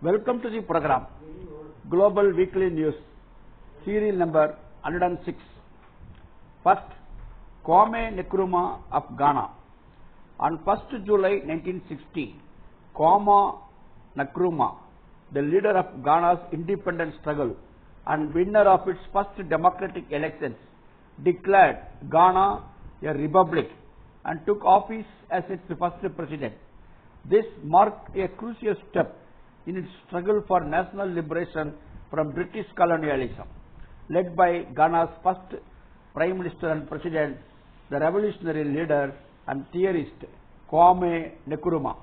Welcome to the program, Global Weekly News, serial number 106. First, Kwame Nkrumah of Ghana. On 1st July 1960, Kwame Nkrumah, the leader of Ghana's independence struggle and winner of its first democratic elections, declared Ghana a republic and took office as its first president. This marked a crucial step in its struggle for national liberation from British colonialism, led by Ghana's first Prime Minister and President, the revolutionary leader and theorist Kwame Nkrumah.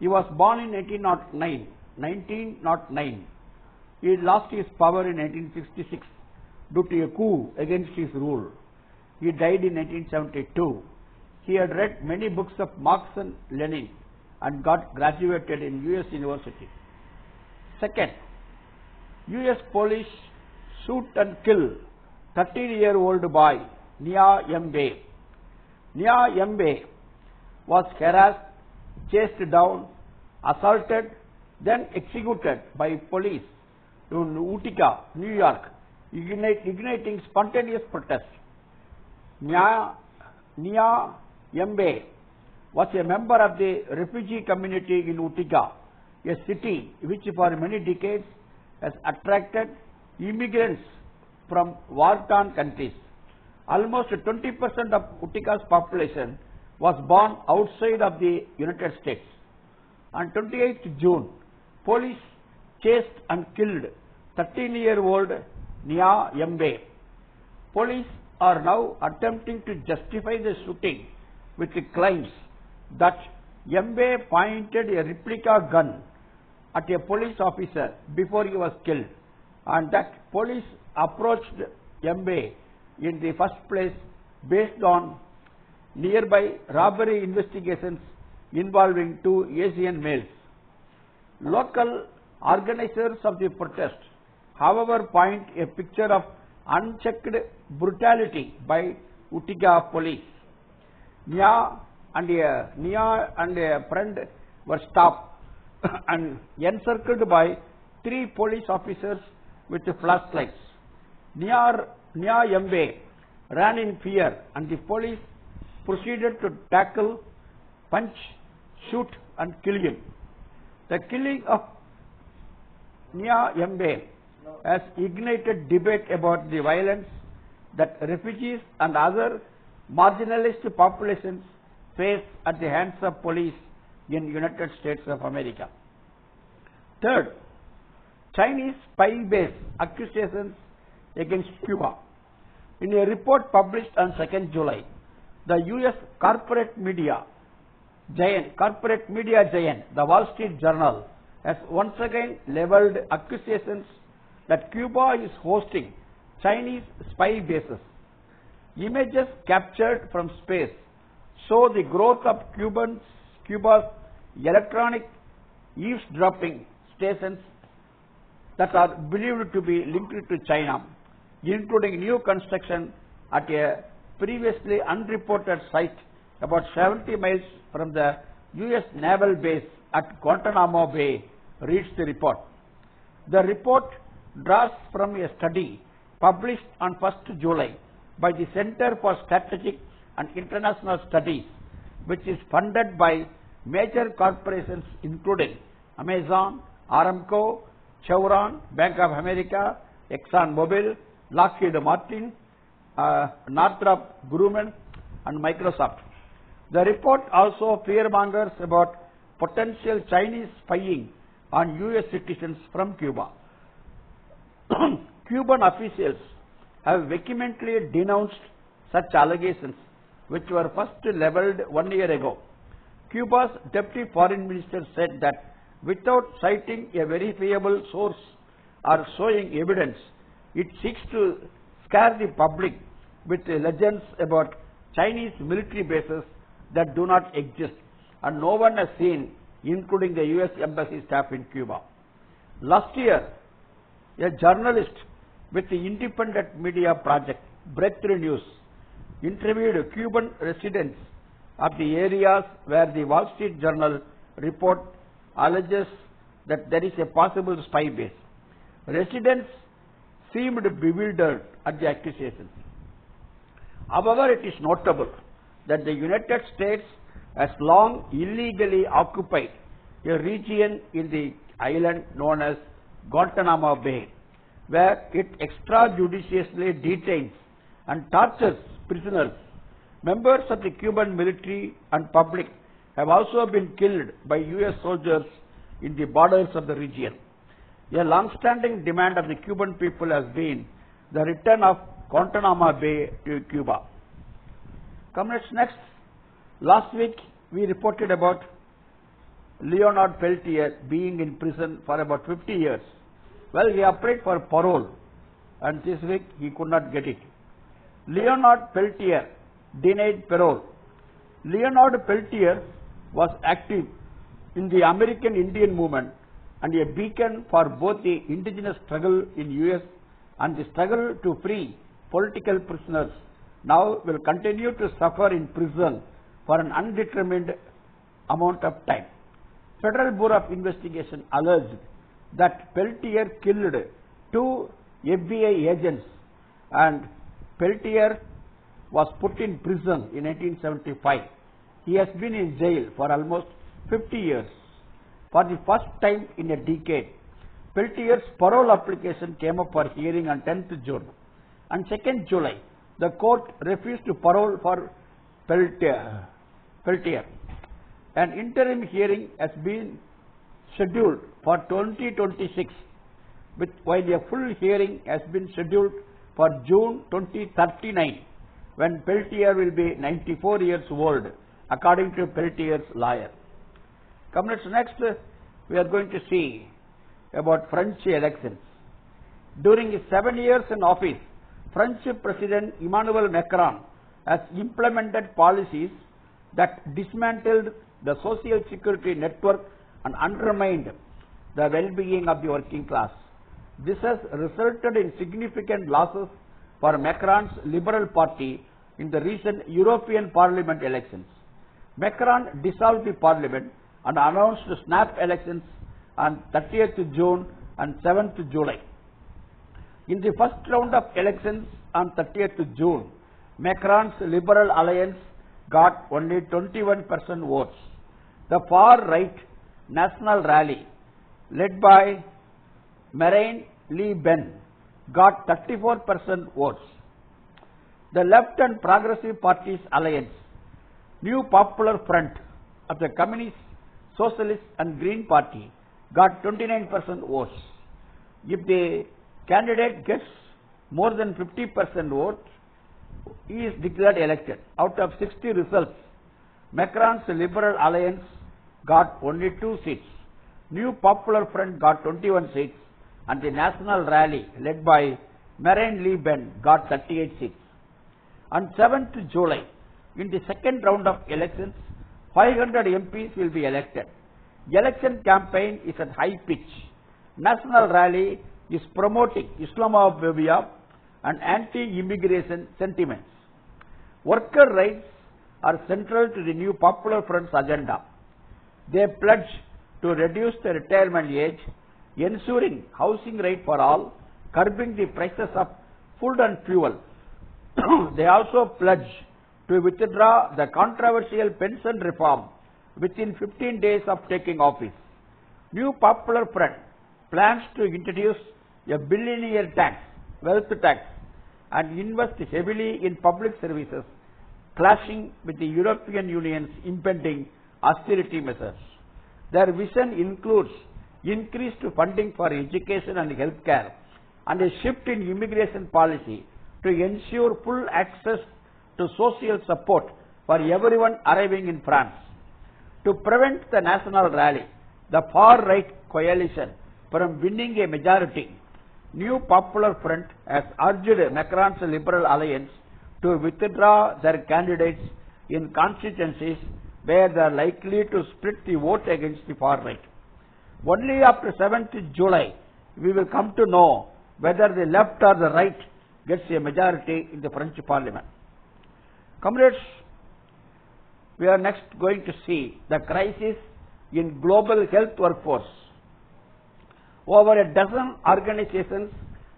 He was born in 1909. He lost his power in 1966 due to a coup against his rule. He died in 1972. He had read many books of Marx and Lenin and got graduated in US University. Second, US police shoot and kill 13-year-old boy Nia Yembe. Nia Yembe was harassed, chased down, assaulted, then executed by police in Utica, New York, igniting spontaneous protest. Nia Yembe was a member of the refugee community in Utica, a city which for many decades has attracted immigrants from war-torn countries. Almost 20% of Utica's population was born outside of the United States. On 28th June, police chased and killed 13-year-old Nia Yembe. Police are now attempting to justify the shooting with the claims that Yembe pointed a replica gun at a police officer before he was killed, and that police approached Yembe in the first place based on nearby robbery investigations involving two Asian males. Local organizers of the protest, however, point a picture of unchecked brutality by Utica police. Nia and a friend were stopped and encircled by 3 police officers with flashlights. Nia Yembe ran in fear and the police proceeded to tackle, punch, shoot and kill him. The killing of Nia Yembe has ignited debate about the violence that refugees and other marginalized populations face at the hands of police in United States of America. Third, Chinese spy base accusations against Cuba. In a report published on 2nd July, the US corporate media giant, the Wall Street Journal, has once again leveled accusations that Cuba is hosting Chinese spy bases. Images captured from space show the growth of Cuba's electronic eavesdropping stations that are believed to be linked to China, including new construction at a previously unreported site about 70 miles from the US naval base at Guantanamo Bay, reads the report. The report draws from a study published on 1st July by the Center for Strategic and International Studies, which is funded by major corporations including Amazon, Aramco, Chevron, Bank of America, ExxonMobil, Lockheed Martin, Northrop Grumman and Microsoft. The report also fearmongers about potential Chinese spying on US citizens from Cuba. Cuban officials have vehemently denounced such allegations, which were first leveled 1 year ago. Cuba's Deputy Foreign Minister said that without citing a verifiable source or showing evidence, it seeks to scare the public with legends about Chinese military bases that do not exist and no one has seen, including the US Embassy staff in Cuba. Last year, a journalist with the independent media project Breakthrough News interviewed Cuban residents of the areas where the Wall Street Journal report alleges that there is a possible spy base. Residents seemed bewildered at the accusations. However, it is notable that the United States has long illegally occupied a region in the island known as Guantanamo Bay, where it extrajudiciously detains and tortures prisoners. Members of the Cuban military and public have also been killed by U.S. soldiers in the borders of the region. A long-standing demand of the Cuban people has been the return of Guantanamo Bay to Cuba. Coming next, last week we reported about Leonard Peltier being in prison for about 50 years. Well, he applied for parole and this week he could not get it. Leonard Peltier denied parole. Leonard Peltier was active in the American Indian movement and a beacon for both the indigenous struggle in US and the struggle to free political prisoners, now will continue to suffer in prison for an undetermined amount of time. Federal Bureau of Investigation alleged that Peltier killed 2 FBI agents and Peltier was put in prison in 1975. He has been in jail for almost 50 years. For the first time in a decade, Peltier's parole application came up for hearing on 10th June. On 2nd July, the court refused to parole for Peltier. An interim hearing has been scheduled for 2026, while a full hearing has been scheduled for June 2039, when Peltier will be 94 years old, according to Peltier's lawyer. Coming next, we are going to see about French elections. During his 7 years in office, French President Emmanuel Macron has implemented policies that dismantled the social security network and undermined the well-being of the working class. This has resulted in significant losses for Macron's Liberal Party in the recent European Parliament elections. Macron dissolved the Parliament and announced snap elections on 30th June and 7th July. In the first round of elections on 30th June, Macron's Liberal Alliance got only 21% votes. The far-right National Rally, led by Marine Le Pen, got 34% votes. The Left and Progressive Parties Alliance, New Popular Front of the Communist, Socialist and Green Party, got 29% votes. If the candidate gets more than 50% votes, he is declared elected. Out of 60 results, Macron's Liberal Alliance got only 2 seats. New Popular Front got 21 seats and the National Rally, led by Marine Le Pen, got 38 seats. On 7th July, in the second round of elections, 500 MPs will be elected. The election campaign is at high pitch. National Rally is promoting Islamophobia and anti-immigration sentiments. Worker rights are central to the New Popular Front's agenda. They pledge to reduce the retirement age, ensuring housing right for all, curbing the prices of food and fuel. They also pledge to withdraw the controversial pension reform within 15 days of taking office. New Popular Front plans to introduce a billionaire tax, wealth tax, and invest heavily in public services, clashing with the European Union's impending austerity measures. Their vision includes increased funding for education and healthcare and a shift in immigration policy to ensure full access to social support for everyone arriving in France. To prevent the National Rally, the far-right coalition, from winning a majority, New Popular Front has urged Macron's Liberal Alliance to withdraw their candidates in constituencies where they are likely to split the vote against the far right. Only after 7th July, we will come to know whether the left or the right gets a majority in the French Parliament. Comrades, we are next going to see the crisis in global health workforce. Over a dozen organizations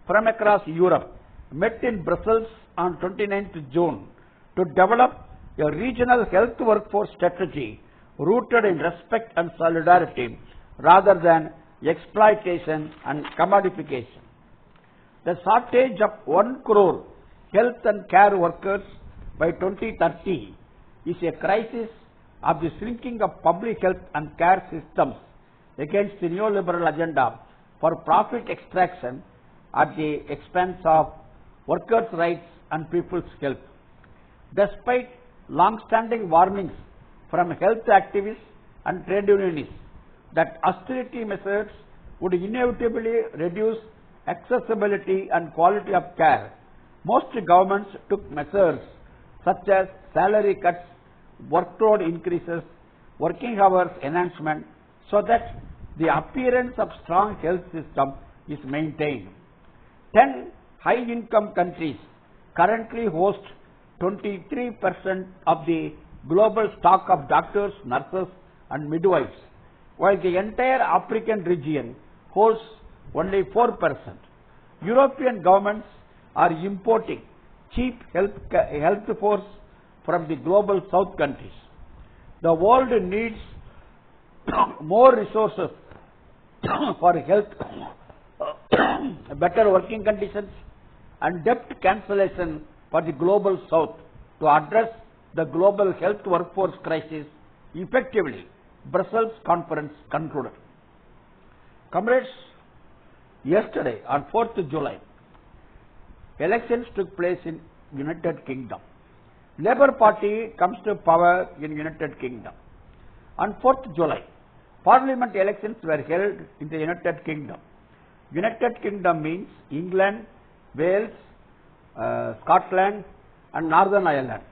from across Europe met in Brussels on 29th June to develop a regional health workforce strategy rooted in respect and solidarity rather than exploitation and commodification. The shortage of 1 crore health and care workers by 2030 is a crisis of the shrinking of public health and care systems against the neoliberal agenda for profit extraction at the expense of workers' rights and people's health. Despite long-standing warnings from health activists and trade unionists that austerity measures would inevitably reduce accessibility and quality of care, most governments took measures such as salary cuts, workload increases, working hours enhancement, so that the appearance of strong health system is maintained. 10 high-income countries currently host 23% of the global stock of doctors, nurses and midwives, while the entire African region holds only 4%. European governments are importing cheap health force from the global south countries. The world needs more resources for health, better working conditions and debt cancellation for the global south to address the global health workforce crisis effectively, Brussels conference concluded. Comrades, yesterday on 4th July, elections took place in United Kingdom. Labour Party comes to power in United Kingdom. On 4th July, Parliament elections were held in the United Kingdom. United Kingdom means England, Wales, Scotland and Northern Ireland.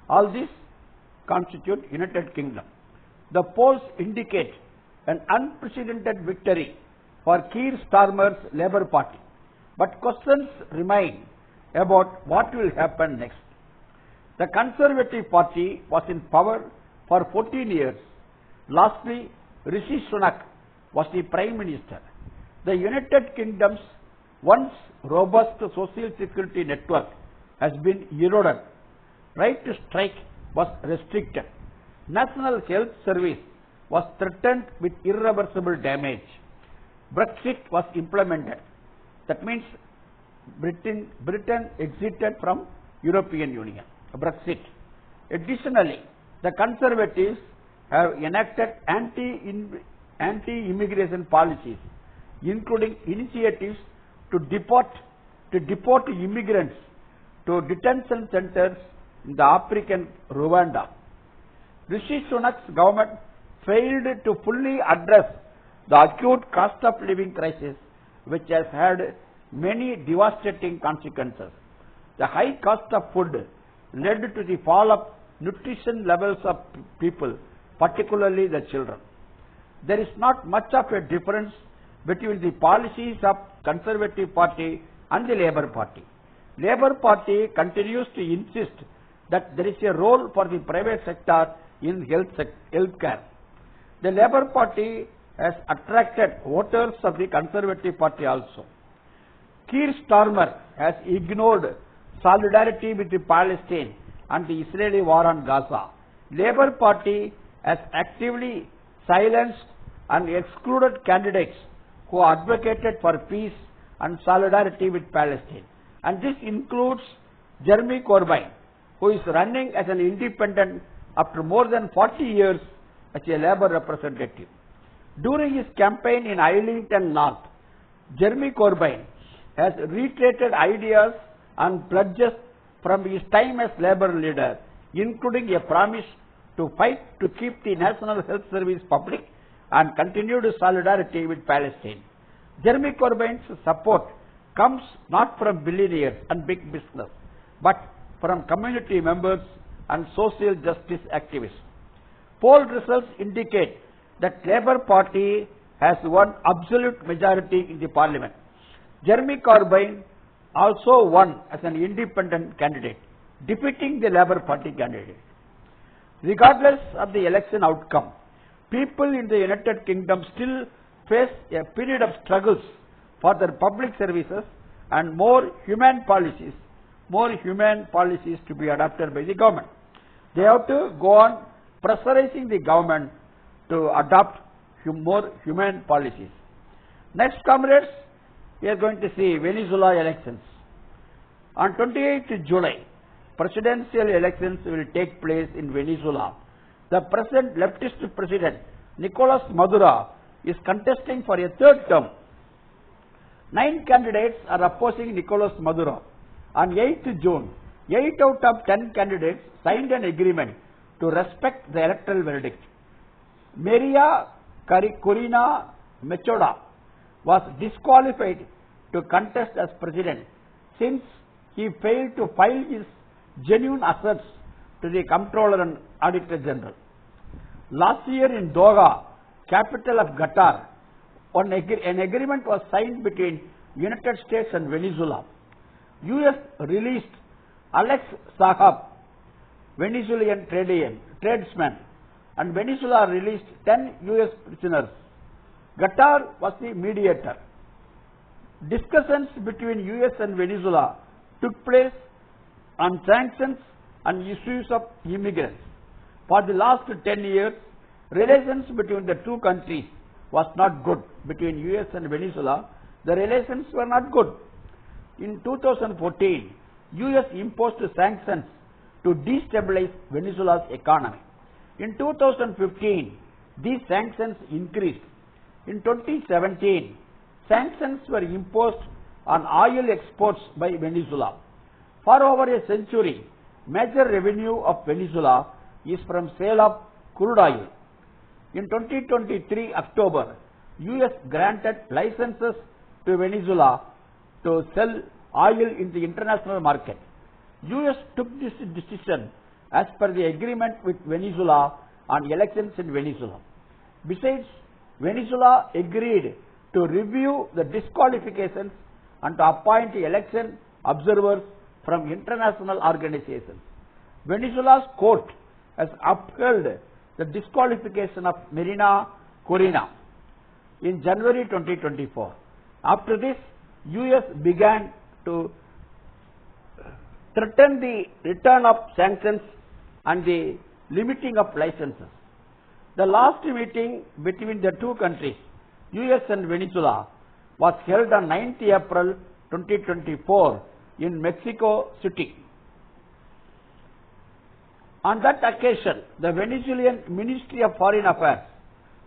All these constitute United Kingdom. The polls indicate an unprecedented victory for Keir Starmer's Labour Party, but questions remain about what will happen next. The Conservative Party was in power for 14 years. Lastly, Rishi Sunak was the Prime Minister. The United Kingdom's once robust social security network has been eroded. Right to strike was restricted. National Health Service was threatened with irreversible damage. Brexit was implemented. That means Britain exited from European Union. Brexit. Additionally, the Conservatives have enacted anti-immigration policies, including initiatives to deport immigrants to detention centers in the African Rwanda. Rishi Sunak's government failed to fully address the acute cost of living crisis, which has had many devastating consequences. The high cost of food led to the fall of nutrition levels of people, particularly the children. There is not much of a difference between the policies of Conservative Party and the Labour Party. Labour Party continues to insist that there is a role for the private sector in health care. The Labour Party has attracted voters of the Conservative Party also. Keir Starmer has ignored solidarity with Palestine and the Israeli war on Gaza. Labour Party has actively silenced and excluded candidates who advocated for peace and solidarity with Palestine. And this includes Jeremy Corbyn, who is running as an independent after more than 40 years as a Labour representative. During his campaign in Islington North, Jeremy Corbyn has reiterated ideas and pledges from his time as Labour leader, including a promise to fight to keep the National Health Service public and continued solidarity with Palestine. Jeremy Corbyn's support comes not from billionaires and big business, but from community members and social justice activists. Poll results indicate that Labour Party has won absolute majority in the Parliament. Jeremy Corbyn also won as an independent candidate, defeating the Labour Party candidate. Regardless of the election outcome, people in the United Kingdom still face a period of struggles for their public services and more humane policies to be adopted by the government. They have to go on pressurizing the government to adopt more humane policies. Next, comrades, we are going to see Venezuela elections. On 28th July, presidential elections will take place in Venezuela. The present leftist president, Nicolas Maduro, is contesting for a third term. 9 candidates are opposing Nicolas Maduro. On 8th June, 8 out of 10 candidates signed an agreement to respect the electoral verdict. Maria Corina Machado was disqualified to contest as president since he failed to file his genuine assets to the Comptroller and Auditor General. Last year in Doha, capital of Qatar, an agreement was signed between United States and Venezuela. US released Alex Saab, Venezuelan tradesman, and Venezuela released 10 US prisoners. Qatar was the mediator. Discussions between US and Venezuela took place on sanctions and issues of immigrants. For the last 10 years, relations between the two countries was not good. Between US and Venezuela, the relations were not good. In 2014, US imposed sanctions to destabilize Venezuela's economy. In 2015, these sanctions increased. In 2017, sanctions were imposed on oil exports by Venezuela. For over a century, major revenue of Venezuela is from sale of crude oil. In 2023 October, US granted licenses to Venezuela to sell oil in the international market. US took this decision as per the agreement with Venezuela on elections in Venezuela. Besides, Venezuela agreed to review the disqualifications and to appoint election observers from international organizations. Venezuela's court has upheld the disqualification of Maria Corina in January 2024. After this, US began to threaten the return of sanctions and the limiting of licenses. The last meeting between the two countries, US and Venezuela, was held on 9th April 2024 in Mexico City. On that occasion, the Venezuelan Ministry of Foreign Affairs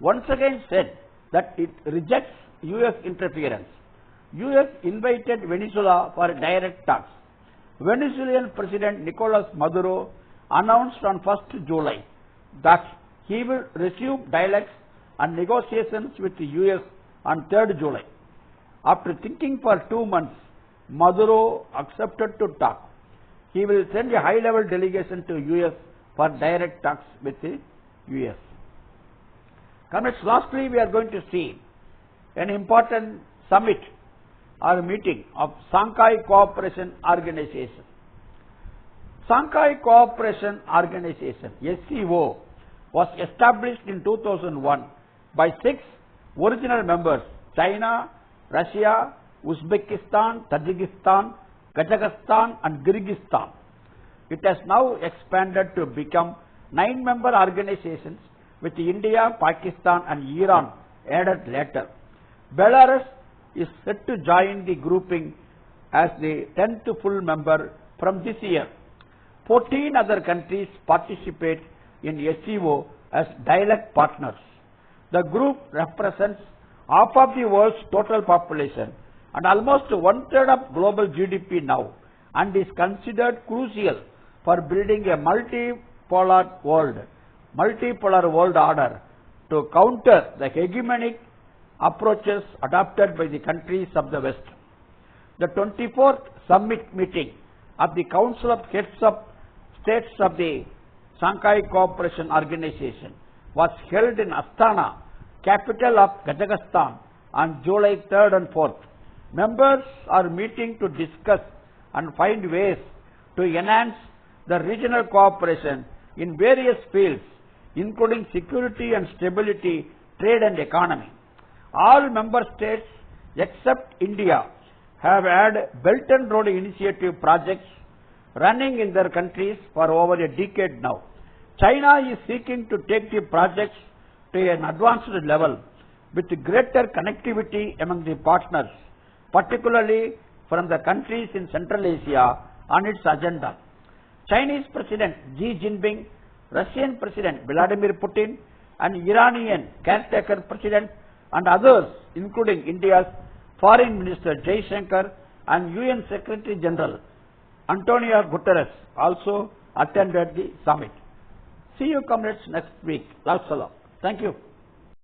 once again said that it rejects US interference. US invited Venezuela for direct talks. Venezuelan President Nicolas Maduro announced on 1st July that he will resume dialogues and negotiations with the US on 3rd July. After thinking for 2 months, Maduro accepted to talk. He will send a high-level delegation to US for direct talks with the US. Comrades, lastly, we are going to see an important summit or meeting of Shanghai Cooperation Organization. Shanghai Cooperation Organization, SCO, was established in 2001 by 6 original members: China, Russia, Uzbekistan, Tajikistan, Kazakhstan and Kyrgyzstan. It has now expanded to become 9-member organizations with India, Pakistan and Iran added later. Belarus is set to join the grouping as the 10th full member from this year. 14 other countries participate in SCO as dialogue partners. The group represents half of the world's total population and almost 1/3 of global GDP now, and is considered crucial for building a multipolar world order to counter the hegemonic approaches adopted by the countries of the West. The 24th summit meeting of the Council of Heads of States of the Shanghai Cooperation Organization was held in Astana, capital of Kazakhstan, on July 3rd and 4th. Members are meeting to discuss and find ways to enhance the regional cooperation in various fields, including security and stability, trade and economy. All member states except India have had Belt and Road Initiative projects running in their countries for over a decade now. China is seeking to take the projects to an advanced level with greater connectivity among the partners, particularly from the countries in Central Asia on its agenda. Chinese President Xi Jinping, Russian President Vladimir Putin, and Iranian caretaker President and others, including India's Foreign Minister Jaishankar and UN Secretary General Antonio Guterres, also attended the summit. See you comrades next week. Love salam. Thank you.